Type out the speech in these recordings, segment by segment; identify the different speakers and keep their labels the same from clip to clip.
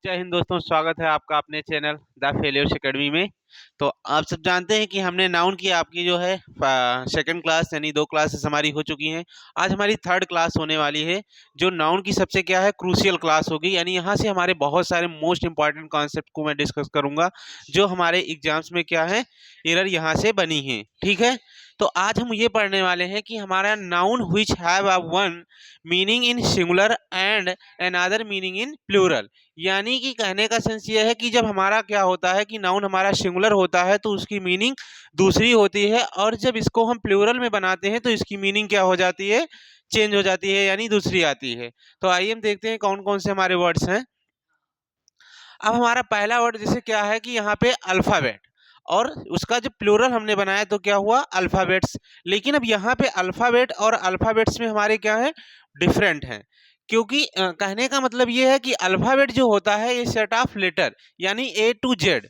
Speaker 1: जय हिंद दोस्तों, स्वागत है आपका अपने चैनल द फेलियर्स एकेडमी में। तो आप सब जानते हैं कि हमने नाउन की आपकी जो है सेकंड क्लास यानी 2 क्लासेस हमारी हो चुकी हैं। आज हमारी थर्ड क्लास होने वाली है, जो नाउन की सबसे क्या है क्रूशियल क्लास होगी। यानी यहाँ से हमारे बहुत सारे मोस्ट इंपॉर्टेंट कॉन्सेप्ट को मैं डिस्कस करूंगा, जो हमारे एग्जाम्स में क्या है एरर यहाँ से बनी है। ठीक है, तो आज हम ये पढ़ने वाले हैं कि हमारा noun which have a one meaning in singular and another meaning in plural. यानी कि कहने का सेंस ये है कि जब हमारा क्या होता है कि नाउन हमारा सिंगुलर होता है तो उसकी मीनिंग दूसरी होती है, और जब इसको हम प्लूरल में बनाते हैं तो इसकी मीनिंग क्या हो जाती है, चेंज हो जाती है, यानी दूसरी आती है। तो आइए हम देखते हैं कौन कौन से हमारे वर्ड्स हैं। अब हमारा पहला वर्ड जैसे क्या है कि यहाँ पे अल्फ़ाबेट, और उसका जो प्लूरल हमने बनाया तो क्या हुआ अल्फ़ाबेट्स। लेकिन अब यहाँ पे अल्फ़ाबेट और अल्फ़ाबेट्स में हमारे क्या है डिफरेंट हैं। क्योंकि कहने का मतलब ये है कि अल्फ़ाबेट जो होता है ये सेट ऑफ लेटर, यानी ए टू जेड,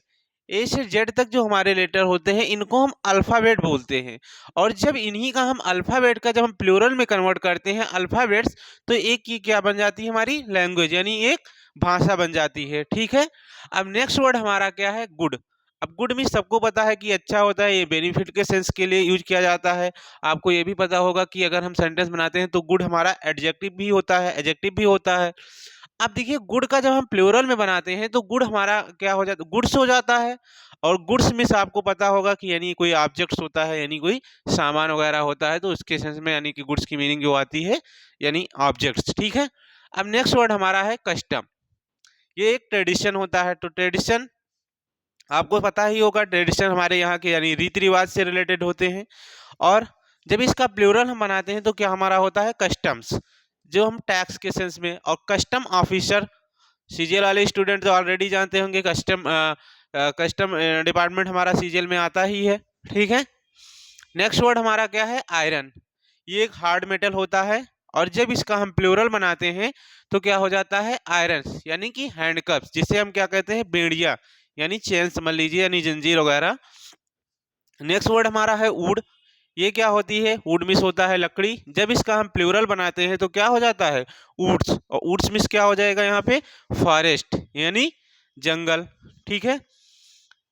Speaker 1: ए से जेड तक जो हमारे लेटर होते हैं इनको हम अल्फ़ाबेट बोलते हैं। और जब इन्हीं का हम अल्फ़ाबेट का जब हम प्लूरल में कन्वर्ट करते हैं अल्फ़ाबेट्स, तो एक की क्या बन जाती है हमारी लैंग्वेज, यानी एक भाषा बन जाती है। ठीक है, अब नेक्स्ट वर्ड हमारा क्या है गुड। अब गुड में सबको पता है कि अच्छा होता है, ये बेनिफिट के सेंस के लिए यूज किया जाता है। आपको ये भी पता होगा कि अगर हम सेंटेंस बनाते हैं तो गुड हमारा एडजेक्टिव भी होता है, एडजेक्टिव भी होता है। अब देखिए गुड का जब हम प्लूरल में बनाते हैं तो गुड हमारा क्या हो जाता है, गुड्स हो जाता है। और गुड्स में से आपको पता होगा कि यानी कोई ऑब्जेक्ट्स होता है, यानी कोई सामान वगैरह होता है, तो उसके सेंस में यानी कि गुड्स की मीनिंग जो आती है यानी ऑब्जेक्ट्स। ठीक है, अब नेक्स्ट वर्ड हमारा है कस्टम। ये एक ट्रेडिशन होता है। तो ट्रेडिशन आपको पता ही होगा, ट्रेडिशन हमारे यहाँ के यानी रीति रिवाज से रिलेटेड होते हैं। और जब इसका प्लूरल हम बनाते हैं तो क्या हमारा होता है कस्टम्स, जो हम टैक्स के सेंस में। और कस्टम ऑफिसर, सीजीएल वाले स्टूडेंट तो ऑलरेडी जानते होंगे, कस्टम कस्टम डिपार्टमेंट हमारा सीजीएल में आता ही है। ठीक है, नेक्स्ट वर्ड हमारा क्या है आयरन। ये एक हार्ड मेटल होता है, और जब इसका हम प्लूरल बनाते हैं तो क्या हो जाता है आयरन्स, यानी कि हैंडकप्स, जिसे हम क्या कहते हैं बेड़िया, यानी चेन समझ लीजिए, यानी जंजीर वगैरह। नेक्स्ट वर्ड हमारा है वुड। ये क्या होती है, वुड मिस होता है लकड़ी। जब इसका हम प्लूरल बनाते हैं तो क्या हो जाता है वुड्स, और वुड्स मिस क्या हो जाएगा यहाँ पे फॉरेस्ट, यानी जंगल। ठीक है,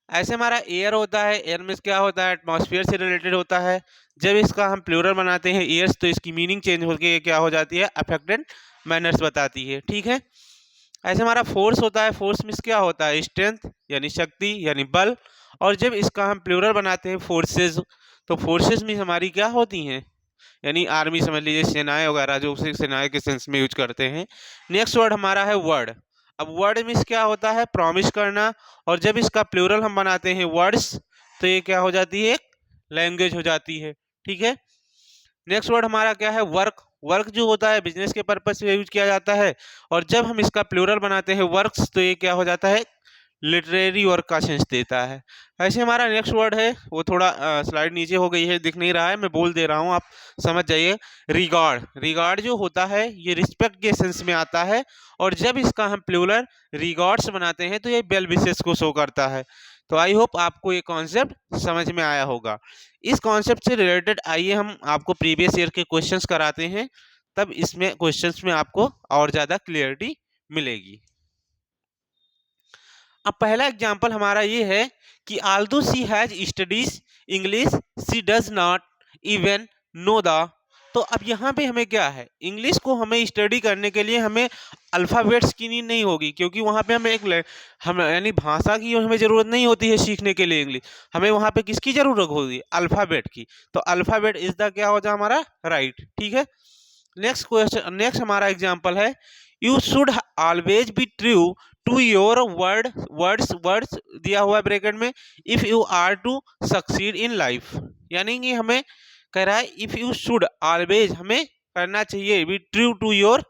Speaker 1: ऐसे हमारा एयर होता है, एयर में क्या होता है एटमॉस्फेयर से रिलेटेड होता है। जब इसका हम प्लूरल बनाते हैं एयर्स तो इसकी मीनिंग चेंज होकर क्या हो जाती है अफेक्टेड मैनर्स बताती है। ठीक है, ऐसे हमारा फोर्स होता है, फोर्स में क्या होता है स्ट्रेंथ, यानी शक्ति, यानी बल। और जब इसका हम प्लूरल बनाते हैं फोर्सेस, तो फोर्सेस में हमारी क्या होती हैं, यानी आर्मी समझ लीजिए, सेनाएं वगैरह, जो उसे सेनाएं के सेंस में यूज करते हैं। नेक्स्ट वर्ड हमारा है वर्ड। अब वर्ड मीन्स क्या होता है प्रॉमिस करना, और जब इसका प्लूरल हम बनाते हैं वर्ड्स तो ये क्या हो जाती है लैंग्वेज हो जाती है। ठीक है, नेक्स्ट वर्ड हमारा क्या है वर्क। वर्क जो होता है बिजनेस के पर्पज से यूज किया जाता है, और जब हम इसका प्लूरल बनाते हैं वर्क्स तो ये क्या हो जाता है लिटरेरी वर्क का सेंस देता है। ऐसे हमारा नेक्स्ट वर्ड है, वो थोड़ा स्लाइड नीचे हो गई है, दिख नहीं रहा है, मैं बोल दे रहा हूँ, आप समझ जाइए। रिगार्ड। रिगार्ड जो होता है ये रिस्पेक्ट के सेंस में आता है, और जब इसका हम प्लूरल रिगार्ड्स बनाते हैं तो ये वेल विशेस को शो करता है। तो आई होप आपको ये कॉन्सेप्ट समझ में आया होगा। इस कॉन्सेप्ट से रिलेटेड आइए हम आपको प्रीवियस ईयर के क्वेश्चंस कराते हैं, तब इसमें क्वेश्चंस में आपको और ज़्यादा क्लियरिटी मिलेगी। अब पहला एग्जाम्पल हमारा ये है कि Aldous she has studies English she does not even know the. तो अब यहाँ पे हमें क्या है, इंग्लिश को हमें स्टडी करने के लिए हमें अल्फ़ाबेट्स की नीड नहीं होगी, क्योंकि वहाँ पे हमें हम यानी भाषा की हमें ज़रूरत नहीं होती है सीखने के लिए इंग्लिश। हमें वहाँ पे किसकी ज़रूरत होगी अल्फ़ाबेट की। तो अल्फ़ाबेट इज द क्या हो जाए हमारा राइट। ठीक है, नेक्स्ट क्वेश्चन, नेक्स्ट हमारा एग्जाम्पल है you should always be true to your words दिया हुआ है ब्रैकेट में, if you are to succeed in life. यानी कि हमें कह रहा है इफ यू शुड ऑलवेज, हमें करना चाहिए बी ट्रू टू योर।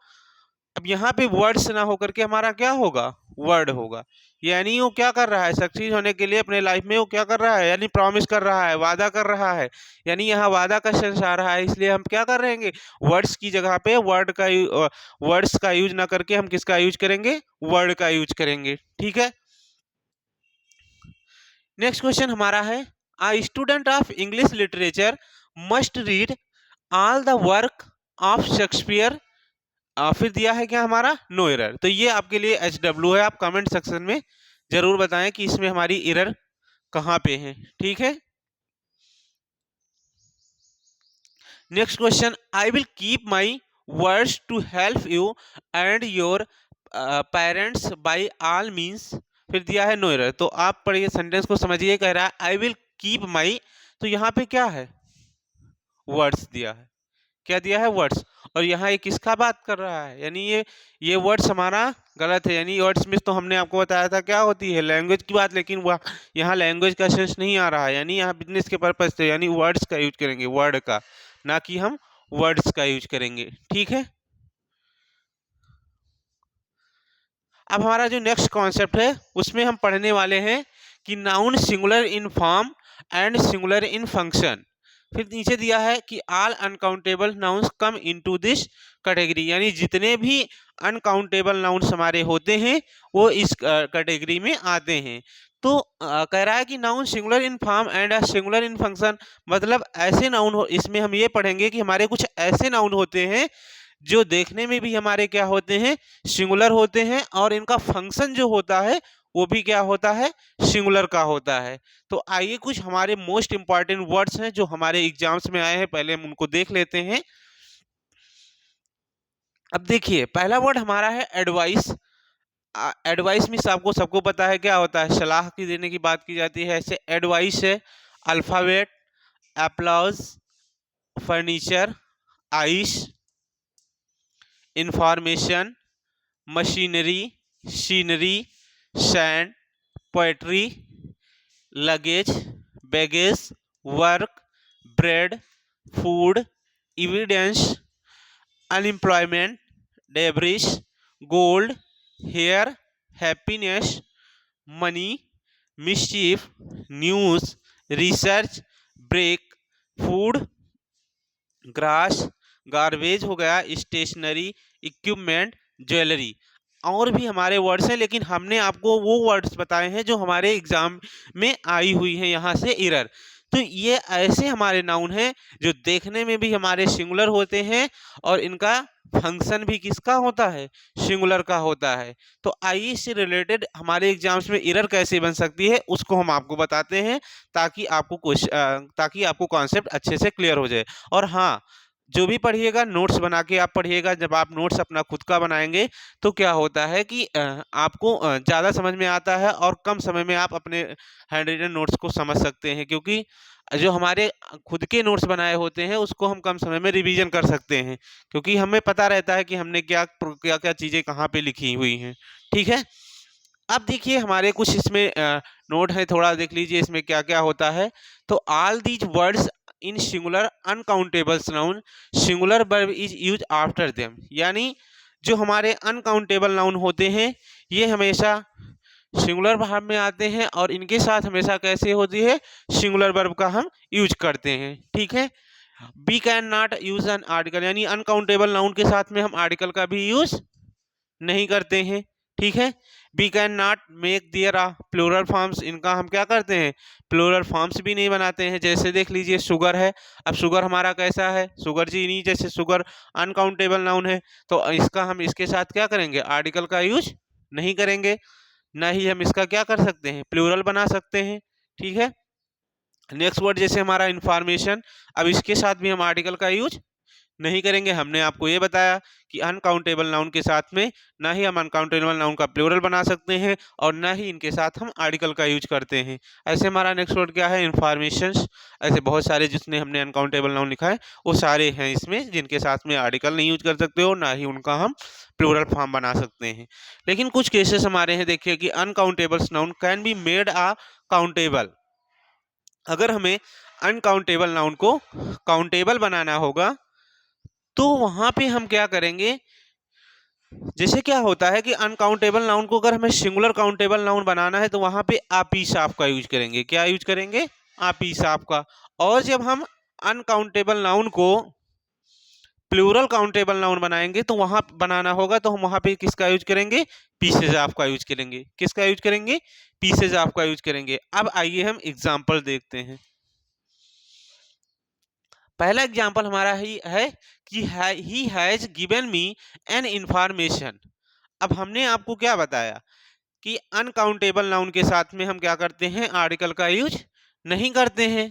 Speaker 1: अब यहाँ पे वर्ड्स ना होकर के हमारा क्या होगा वर्ड होगा, यानी वो क्या कर रहा है सक्सीड होने के लिए अपने लाइफ में, वो क्या कर रहा है यानी प्रॉमिस कर रहा है, वादा कर रहा है। यानी यहाँ वादा का सेंस आ रहा है, इसलिए हम क्या कर रहे हैं वर्ड्स की जगह पे वर्ड्स का यूज ना करके हम किसका यूज करेंगे वर्ड का यूज करेंगे। ठीक है, नेक्स्ट क्वेश्चन हमारा है a student of English literature must read all the work of Shakespeare फिर दिया है क्या हमारा नो एरर। तो ये आपके लिए HW है। आप कमेंट सेक्शन में जरूर बताएं कि इसमें हमारी एरर कहाँ पे है। ठीक है। Next question, I will keep my words to help you and your parents by all means. फिर दिया है नो एरर। तो आप पढ़िए सेंटेंस को समझिए। कह रहा है आई विल कीप माई, तो यहाँ पे क्या है, वर्ड्स दिया है। क्या दिया है, वर्ड्स। और यहाँ ये किसका बात कर रहा है, यानी ये वर्ड्स हमारा गलत है। यानी वर्ड्स में तो हमने आपको बताया था क्या होती है, लैंग्वेज की बात, लेकिन वह यहाँ लैंग्वेज का सेंस नहीं आ रहा है। यानी यहाँ बिजनेस के पर्पज से यानी वर्ड्स का यूज करेंगे, वर्ड का, ना कि हम वर्ड्स का यूज करेंगे। ठीक है। अब हमारा जो नेक्स्ट कॉन्सेप्ट है उसमें हम पढ़ने वाले हैं कि noun singular in form and singular in function. फिर नीचे दिया है कि all uncountable nouns come into this category, यानी जितने भी अनकाउंटेबल नाउन्स हमारे होते हैं वो इस कैटेगरी में आते हैं। तो कह रहा है कि noun singular in form and singular in function, मतलब ऐसे नाउन हो, इसमें हम ये पढ़ेंगे कि हमारे कुछ ऐसे नाउन होते हैं जो देखने में भी हमारे क्या होते हैं, सिंगुलर होते हैं, और इनका फंक्शन जो होता है वो भी क्या होता है, सिंगुलर का होता है। तो आइए कुछ हमारे मोस्ट इंपॉर्टेंट वर्ड्स हैं जो हमारे एग्जाम्स में आए हैं, पहले हम उनको देख लेते हैं। अब देखिए पहला वर्ड हमारा है एडवाइस। एडवाइस मीन्स आपको सबको पता है क्या होता है, सलाह की देने की बात की जाती है, ऐसे एडवाइस है। Alphabet, applause, furniture, ice, information, machinery, scenery, sand, poetry, luggage, baggage, work, bread, food, evidence, unemployment, debris, gold, hair, happiness, money, mischief, news, research, break, food, grass, garbage हो गया, स्टेशनरी, इक्विपमेंट, ज्वेलरी। और भी हमारे words हैं, लेकिन हमने आपको वो वर्ड्स बताए हैं जो हमारे एग्जाम में आई हुई हैं यहाँ से एरर। तो ये ऐसे हमारे नाउन हैं जो देखने में भी हमारे सिंगुलर होते हैं और इनका फंक्शन भी किसका होता है, सिंगुलर का होता है। तो आइए इससे रिलेटेड हमारे एग्जाम्स में एरर कैसे बन सकती है उसको हम आपको बताते हैं, ताकि आपको कॉन्सेप्ट अच्छे से क्लियर हो जाए। और हाँ, जो भी पढ़िएगा नोट्स बना के आप पढ़िएगा। जब आप नोट्स अपना खुद का बनाएंगे तो क्या होता है कि आपको ज़्यादा समझ में आता है और कम समय में आप अपने हैंड रिटन नोट्स को समझ सकते हैं, क्योंकि जो हमारे खुद के नोट्स बनाए होते हैं उसको हम कम समय में रिवीजन कर सकते हैं, क्योंकि हमें पता रहता है कि हमने क्या क्या क्या चीज़ें कहाँ पे लिखी हुई हैं। ठीक है। अब देखिए हमारे कुछ इसमें नोट है, थोड़ा देख लीजिए इसमें क्या क्या होता है। तो all these words in singular uncountables noun, singular verb is use after them, यानी जो हमारे अनकाउंटेबल नाउन होते हैं ये हमेशा सिंगुलर वर्ब में आते हैं और इनके साथ हमेशा कैसे होती है, सिंगुलर वर्ब का हम यूज करते हैं। ठीक है। We can not use an article, यानी अनकाउंटेबल नाउन के साथ में हम आर्टिकल का भी यूज नहीं करते हैं। ठीक है। We can not make their plural forms, इनका हम क्या करते हैं, प्लूरल फॉर्म्स भी नहीं बनाते हैं। जैसे देख लीजिए शुगर है, अब शुगर हमारा कैसा है, शुगर जी नहीं, जैसे शुगर अनकाउंटेबल नाउन है तो इसका हम इसके साथ क्या करेंगे, आर्टिकल का यूज नहीं करेंगे, ना ही हम इसका क्या कर सकते हैं, प्लूरल बना सकते हैं। ठीक है। नेक्स्ट वर्ड जैसे हमारा इंफॉर्मेशन, अब इसके साथ भी हम आर्टिकल का यूज नहीं करेंगे। हमने आपको ये बताया कि अनकाउंटेबल नाउन के साथ में ना ही हम अनकाउंटेबल नाउन का प्लूरल बना सकते हैं और ना ही इनके साथ हम आर्टिकल का यूज करते हैं। ऐसे हमारा नेक्स्ट वर्ड क्या है, इंफॉर्मेशंस। ऐसे बहुत सारे जिसने हमने अनकाउंटेबल नाउन लिखा है वो सारे हैं इसमें जिनके साथ में आर्टिकल नहीं यूज कर सकते हो, ना ही उनका हम प्लूरल फॉर्म बना सकते हैं। लेकिन कुछ केसेस हमारे हैं, देखिए कि uncountable noun can be made a countable. अगर हमें अनकाउंटेबल नाउन को काउंटेबल बनाना होगा तो वहां पे हम क्या करेंगे, जैसे क्या होता है कि अनकाउंटेबल नाउन को अगर हमें सिंगुलर काउंटेबल नाउन बनाना है तो वहां पे आप ही साफ का यूज करेंगे। क्या यूज करेंगे, आप ही साफ का। और जब हम अनकाउंटेबल नाउन को प्लूरल काउंटेबल नाउन बनाएंगे तो वहां बनाना होगा तो हम वहां पे किसका यूज करेंगे, पीसेज ऑफ का यूज करेंगे। किसका यूज करेंगे, पीसेज ऑफ का यूज करेंगे। अब आइए हम एग्जाम्पल देखते हैं। पहला एग्जाम्पल हमारा ही है कि ही has given me an information. अब हमने आपको क्या बताया कि अनकाउंटेबल नाउन के साथ में हम क्या करते हैं, आर्टिकल का यूज नहीं करते हैं,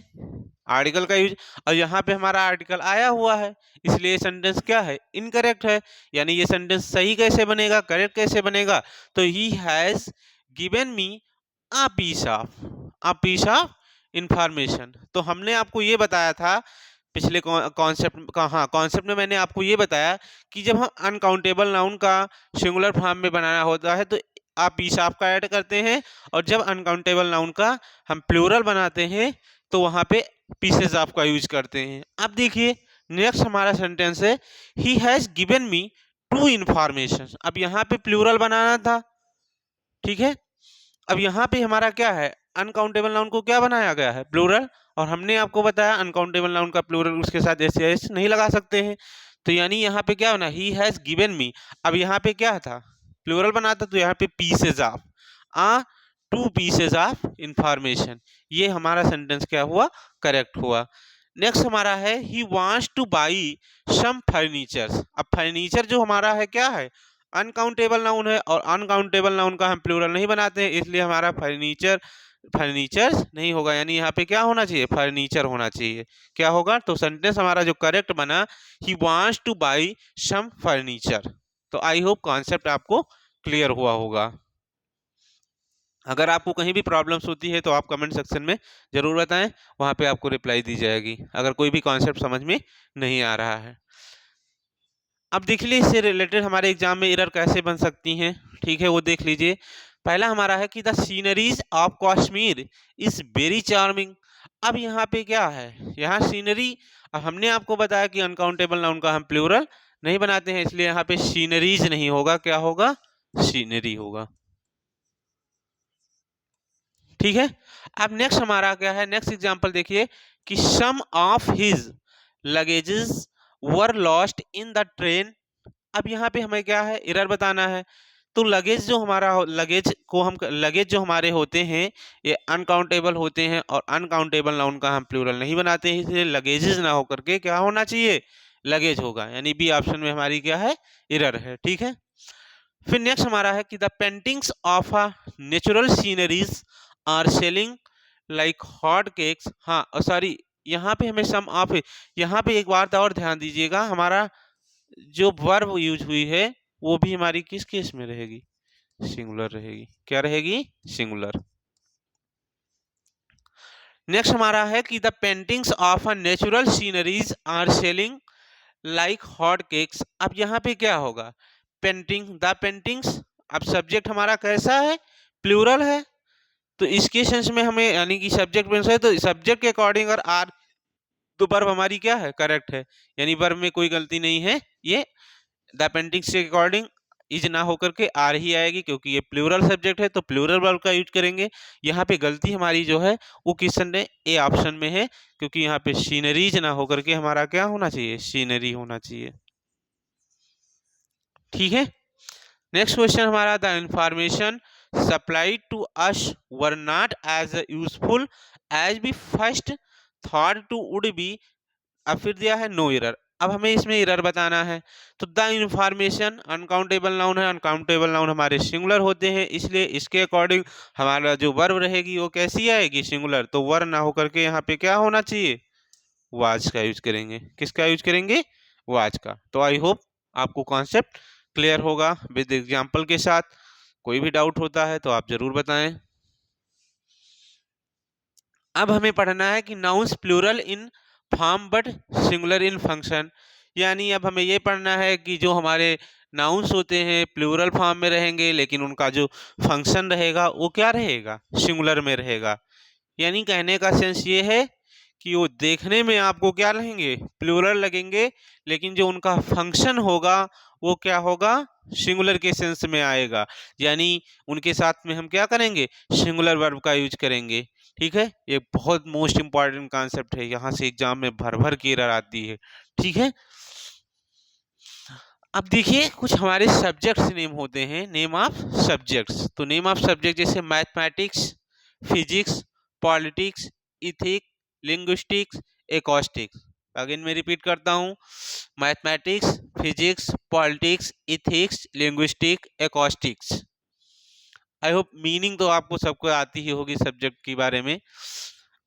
Speaker 1: आर्टिकल का यूज। और यहाँ पे हमारा आर्टिकल आया हुआ है, इसलिए सेंटेंस क्या है, इनकरेक्ट है। यानी ये सेंटेंस सही कैसे बनेगा, करेक्ट कैसे बनेगा, तो he has given me a piece of information. तो हमने आपको ये बताया था पिछले कॉन्सेप्ट का, हाँ कॉन्सेप्ट में मैंने आपको ये बताया कि जब हम अनकाउंटेबल नाउन का सिंगुलर फॉर्म में बनाना होता है तो आप पीस ऑफ का ऐड करते हैं, और जब अनकाउंटेबल नाउन का हम प्लूरल बनाते हैं तो वहां पे पीसेस ऑफ का यूज करते हैं। अब देखिए नेक्स्ट हमारा सेंटेंस है he has given me two information. अब यहाँ पे प्लूरल बनाना था, ठीक है। अब यहाँ पे हमारा क्या है, अनकाउंटेबल नाउन को क्या बनाया गया है, प्लूरल। और हमने आपको बताया अनकाउंटेबल नाउन का प्लूरल उसके साथ एस नहीं लगा सकते हैं। तो यानी यहाँ पे क्या बना, ही हैज गिवन मी। अब यहाँ पे क्या था, प्लूरल बना था, तो यहाँ पे pieces of to pieces of information, ये हमारा सेंटेंस क्या हुआ, करेक्ट हुआ। नेक्स्ट हमारा है he wants to buy some furnitures. अब फर्नीचर जो हमारा है क्या है, अनकाउंटेबल नाउन है, और अनकाउंटेबल नाउन का हम प्लूरल नहीं बनाते हैं, इसलिए हमारा फर्नीचर्स नहीं होगा। यानी यहाँ पे क्या होना चाहिए, फर्नीचर होना चाहिए। क्या होगा, तो सेंटेंस हमारा जो करेक्ट बना, he wants to buy some furniture. तो आई होप कॉन्सेप्ट आपको क्लियर हुआ होगा। अगर आपको कहीं भी प्रॉब्लम्स होती है तो आप कमेंट सेक्शन में जरूर बताएं, वहां पे आपको रिप्लाई दी जाएगी अगर कोई भी कॉन्सेप्ट समझ में नहीं आ रहा है। अब देख लीजिए इससे रिलेटेड हमारे एग्जाम में एरर कैसे बन सकती हैं, ठीक है, वो देख लीजिए। पहला हमारा है कि the sceneries of Kashmir is very charming. अब यहाँ पे क्या है, यहाँ सीनरी, अब हमने आपको बताया कि अनकाउंटेबल नाउन का हम प्लूरल नहीं बनाते हैं, इसलिए यहाँ पे सीनरीज नहीं होगा, क्या होगा, सीनरी होगा, ठीक है। अब नेक्स्ट हमारा क्या है, नेक्स्ट एग्जांपल देखिए कि some of his luggages were lost in the train. अब यहाँ पे हमें क्या है, एरर बताना है। तो लगेज जो हमारा लगेज जो हमारे होते हैं ये अनकाउंटेबल होते हैं, और अनकाउंटेबल नाउन का हम प्लूरल नहीं बनाते हैं, इसलिए लगेजेस ना होकर के क्या होना चाहिए, लगेज होगा। यानी बी ऑप्शन में हमारी क्या है, एरर है, ठीक है। फिर नेक्स्ट हमारा है कि the paintings of a natural sceneries are selling like hot cakes. हाँ सॉरी, यहाँ पे हमें सम ऑफ है, यहाँ पे एक बात और ध्यान दीजिएगा, हमारा जो वर्ब यूज हुई है वो भी हमारी किस केस में रहेगी, सिंगुलर रहेगी। क्या रहेगी, सिंगुलर। नेक्स्ट हमारा है कि the paintings of a natural sceneries are selling like hot cakes. अब यहाँ पे क्या होगा, पेंटिंग, द पेंटिंग्स। अब सब्जेक्ट हमारा कैसा है, प्लूरल है, तो इसके सेंस में हमें यानी कि सब्जेक्ट में है, तो सब्जेक्ट के अकॉर्डिंग और आर, तो वर्ब हमारी क्या है, करेक्ट है। यानी वर्ब में कोई गलती नहीं है, ये द पेंटिंग्स के अकॉर्डिंग इज ना होकर के आर ही आएगी, क्योंकि ये प्लूरल सब्जेक्ट है तो प्लूरल वर्ब का यूज करेंगे। यहाँ पे गलती हमारी जो है वो क्वेश्चन में ए ऑप्शन में है, क्योंकि यहाँ पे सीनरीज ना होकर के हमारा क्या होना चाहिए, सीनरी होना चाहिए, ठीक है। नेक्स्ट क्वेश्चन हमारा, the information supplied to us were not as useful as be first thought to would be. अब फिर दिया है नो एरर। अब हमें इसमें एरर बताना है। तो द इंफॉर्मेशन अनकाउंटेबल नाउन है, अनकाउंटेबल नाउन हमारे सिंगुलर होते हैं, इसलिए इसके अकॉर्डिंग हमारा जो वर्ब रहेगी वो कैसी आएगी, सिंगुलर। तो वर्ब ना होकर के यहाँ पे क्या होना चाहिए, वाज का यूज करेंगे। किसका यूज करेंगे, वाज का। तो आई होप आपको कॉन्सेप्ट क्लियर होगा विद एग्जाम्पल के साथ। कोई भी डाउट होता है तो आप जरूर बताएं। अब हमें पढ़ना है कि nouns plural in form but singular in function. यानी अब हमें ये पढ़ना है कि जो हमारे नाउन्स होते हैं प्लूरल फॉर्म में रहेंगे, लेकिन उनका जो फंक्शन रहेगा वो क्या रहेगा, सिंगुलर में रहेगा। यानी कहने का सेंस ये है कि वो देखने में आपको क्या लगेंगे, प्लूरल लगेंगे, लेकिन जो उनका फंक्शन होगा वो क्या होगा, सिंगुलर के सेंस में आएगा। यानी उनके साथ में हम क्या करेंगे, सिंगुलर वर्ब का यूज करेंगे, ठीक है। ये बहुत मोस्ट इंपॉर्टेंट कॉन्सेप्ट है, यहाँ से एग्जाम में भर भर की एरर आती है, ठीक है। अब देखिए कुछ हमारे सब्जेक्ट्स नेम होते हैं, नेम ऑफ सब्जेक्ट्स। तो नेम ऑफ सब्जेक्ट जैसे mathematics, physics, politics, ethics, linguistics, acoustics. Again मैं रिपीट करता हूँ, mathematics, physics, politics, ethics, linguistic, acoustics. I hope meaning तो आपको सबको आती ही होगी सब्जेक्ट के बारे में।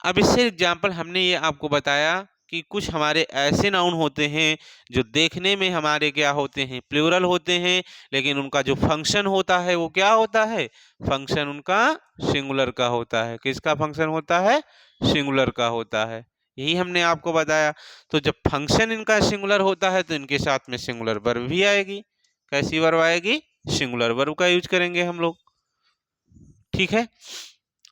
Speaker 1: अब इससे एग्जाम्पल हमने ये आपको बताया कि कुछ हमारे ऐसे नाउन होते हैं जो देखने में हमारे क्या होते हैं, प्लूरल होते हैं, लेकिन उनका जो फंक्शन होता है वो क्या होता है, फंक्शन उनका सिंगुलर का होता है। किसका फंक्शन होता है, सिंगुलर का होता है। यही हमने आपको बताया। तो जब फंक्शन इनका सिंगुलर होता है तो इनके साथ में सिंगुलर वर्ब भी आएगी। कैसी वर्ब आएगी, सिंगुलर वर्ब का यूज करेंगे हम लोग। ठीक है,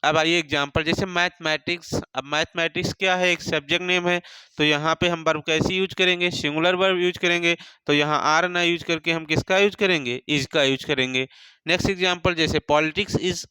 Speaker 1: अब आइए एग्जांपल, जैसे मैथमेटिक्स। अब मैथमेटिक्स क्या है, एक सब्जेक्ट नेम है, तो यहाँ पे हम वर्ब कैसे यूज करेंगे, सिंगुलर वर्ब यूज करेंगे। तो यहाँ आर ना यूज करके हम किसका यूज करेंगे, इज का यूज करेंगे। नेक्स्ट एग्जांपल, जैसे politics is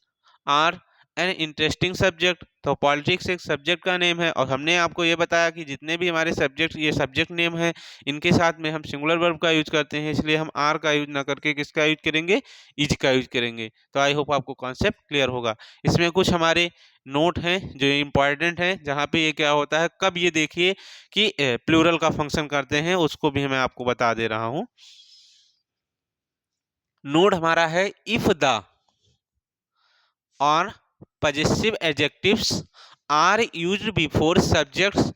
Speaker 1: are an interesting subject. तो पॉलिटिक्स एक सब्जेक्ट का नेम है, और हमने आपको ये बताया कि जितने भी हमारे सब्जेक्ट, ये सब्जेक्ट नेम है, इनके साथ में हम सिंगुलर वर्ब का यूज करते हैं, इसलिए हम आर का यूज ना करके किसका यूज करेंगे, इज का यूज करेंगे। तो आई होप आपको कॉन्सेप्ट क्लियर होगा। इसमें कुछ हमारे नोट हैं जो इम्पॉर्टेंट हैं, जहाँ पे ये क्या होता है, कब ये देखिए कि प्लूरल का फंक्शन करते हैं, उसको भी मैं आपको बता दे रहा हूँ। नोट हमारा है, इफ द और possessive adjectives are used before subjects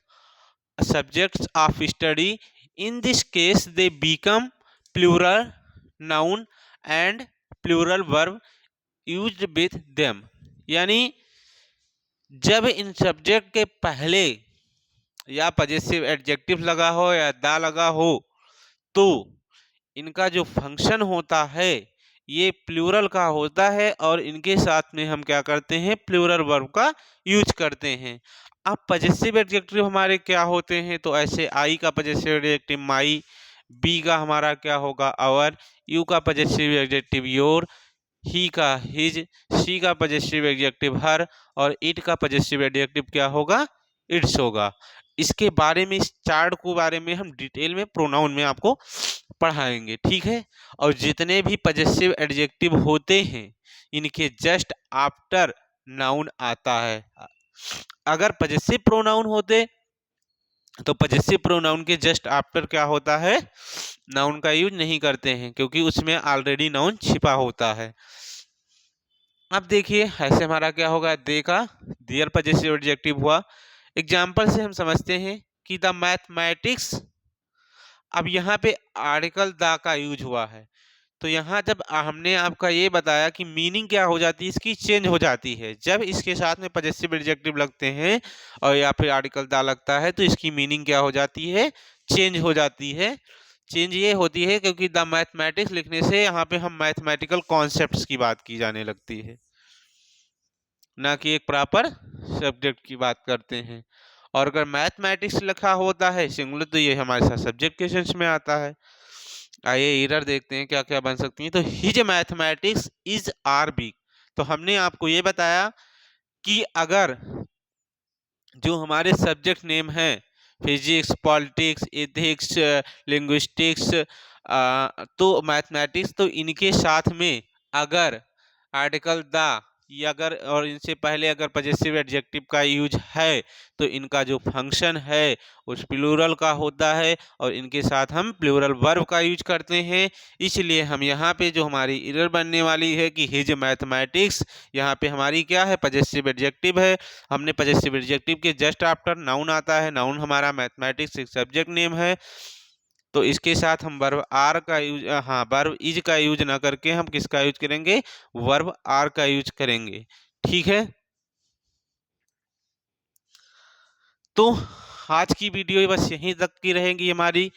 Speaker 1: of study. In this case they become plural noun and plural verb used with them। यानी जब इन सब्जेक्ट के पहले या पजेसिव एडजेक्टिव लगा हो या दा लगा हो, तो इनका जो फंक्शन होता है ये प्लूरल का होता है, और इनके साथ में हम क्या करते हैं, प्लूरल वर्ब का यूज करते हैं। अब पजेसिव एडजेक्टिव हमारे क्या होते हैं, तो ऐसे आई का पजेसिव एडजेक्टिव माई, बी का हमारा क्या होगा, आवर, यू का पजेसिव एडजेक्टिव योर, ही का हिज, शी का पजेसिव एडजेक्टिव हर, और इट का पजेसिव एडजेक्टिव क्या होगा, इट्स होगा। इसके बारे में, इस चार्ट को बारे में हम डिटेल में प्रोनाउन में आपको पढ़ाएंगे। ठीक है, और जितने भी पजेसिव एडजेक्टिव होते हैं इनके जस्ट आफ्टर नाउन आता है। अगर पजेसिव प्रोनाउन होते तो पजेसिव प्रोनाउन के जस्ट आफ्टर क्या होता है, नाउन का यूज नहीं करते हैं, क्योंकि उसमें ऑलरेडी नाउन छिपा होता है। अब देखिए ऐसे हमारा क्या होगा, दे का देयर पजेसिव एडजेक्टिव हुआ। एग्जाम्पल से हम समझते हैं कि द मैथमेटिक्स। अब यहाँ पे आर्टिकल द का यूज हुआ है, तो यहाँ जब हमने आपका ये बताया कि मीनिंग क्या हो जाती है, इसकी चेंज हो जाती है जब इसके साथ में पजेसिव एडजेक्टिव लगते हैं और या फिर आर्टिकल दा लगता है, तो इसकी मीनिंग क्या हो जाती है, चेंज हो जाती है। चेंज ये होती है क्योंकि द मैथमेटिक्स लिखने से यहाँ पे हम मैथमेटिकल कॉन्सेप्ट्स की बात की जाने लगती है, ना कि एक प्रॉपर सब्जेक्ट की बात करते हैं। और अगर मैथमेटिक्स लिखा होता है सिंगुलर, तो ये हमारे साथ सब्जेक्ट के सेंस में आता है। आइए एरर देखते हैं क्या क्या बन सकती है। तो his mathematics is are big. तो हमने आपको ये बताया कि अगर जो हमारे सब्जेक्ट नेम हैं, फिजिक्स, पॉलिटिक्स, एथिक्स, लिंग्विस्टिक्स, तो मैथमेटिक्स, तो इनके साथ में अगर आर्टिकल द या अगर और इनसे पहले अगर पजेसिव एडजेक्टिव का यूज है, तो इनका जो फंक्शन है उस प्लूरल का होता है, और इनके साथ हम प्लूरल वर्ब का यूज करते हैं। इसलिए हम यहाँ पे जो हमारी एरर बनने वाली है कि हिज मैथमेटिक्स, यहाँ पे हमारी क्या है, पजेसिव एडजेक्टिव है। हमने पजेसिव एडजेक्टिव के जस्ट आफ्टर नाउन आता है, नाउन हमारा मैथमेटिक्स एक सब्जेक्ट नेम है, तो इसके साथ हम वर्ब आर का यूज, हाँ वर्ब इज का यूज ना करके हम किसका यूज करेंगे, वर्ब आर का यूज करेंगे। ठीक है, तो आज की वीडियो बस यहीं तक की रहेगी हमारी।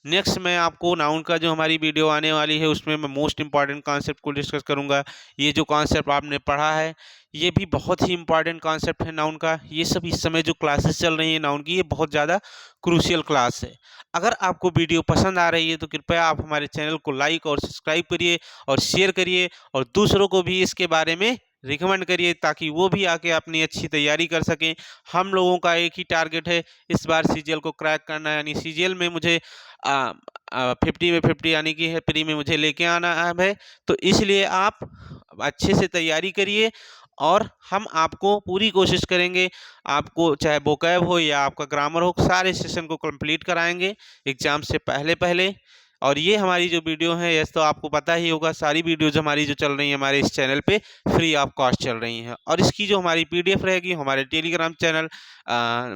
Speaker 1: नेक्स्ट मैं आपको नाउन का जो हमारी वीडियो आने वाली है उसमें मैं मोस्ट इंपॉर्टेंट कॉन्सेप्ट को डिस्कस करूंगा। ये जो कॉन्सेप्ट आपने पढ़ा है ये भी बहुत ही इंपॉर्टेंट कॉन्सेप्ट है नाउन का। ये सब इस समय जो क्लासेस चल रही है नाउन की, ये बहुत ज़्यादा क्रूशियल क्लास है। अगर आपको वीडियो पसंद आ रही है तो कृपया आप हमारे चैनल को लाइक और सब्सक्राइब करिए और शेयर करिए, और दूसरों को भी इसके बारे में रिकमेंड करिए ताकि वो भी आके अपनी अच्छी तैयारी कर सकें। हम लोगों का एक ही टारगेट है, इस बार सीजीएल को क्रैक करना है, यानी सीजीएल में मुझे 50 में 50 यानी कि है प्री में मुझे लेके आना है। तो इसलिए आप अच्छे से तैयारी करिए और हम आपको पूरी कोशिश करेंगे, आपको चाहे वोकैब हो या आपका ग्रामर हो, सारे सेशन को कंप्लीट कराएंगे एग्जाम से पहले पहले। और ये हमारी जो वीडियो है, यस तो आपको पता ही होगा, सारी वीडियोज हमारी जो चल रही है हमारे इस चैनल पे फ्री ऑफ कॉस्ट चल रही हैं। और इसकी जो हमारी पीडीएफ रहेगी हमारे Telegram channel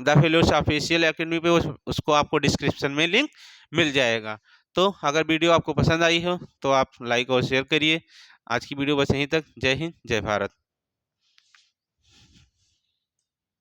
Speaker 1: the failures official academy पे, उसको आपको डिस्क्रिप्शन में लिंक मिल जाएगा। तो अगर वीडियो आपको पसंद आई हो तो आप लाइक और शेयर करिए। आज की वीडियो बस यहीं तक। जय हिंद, जय भारत।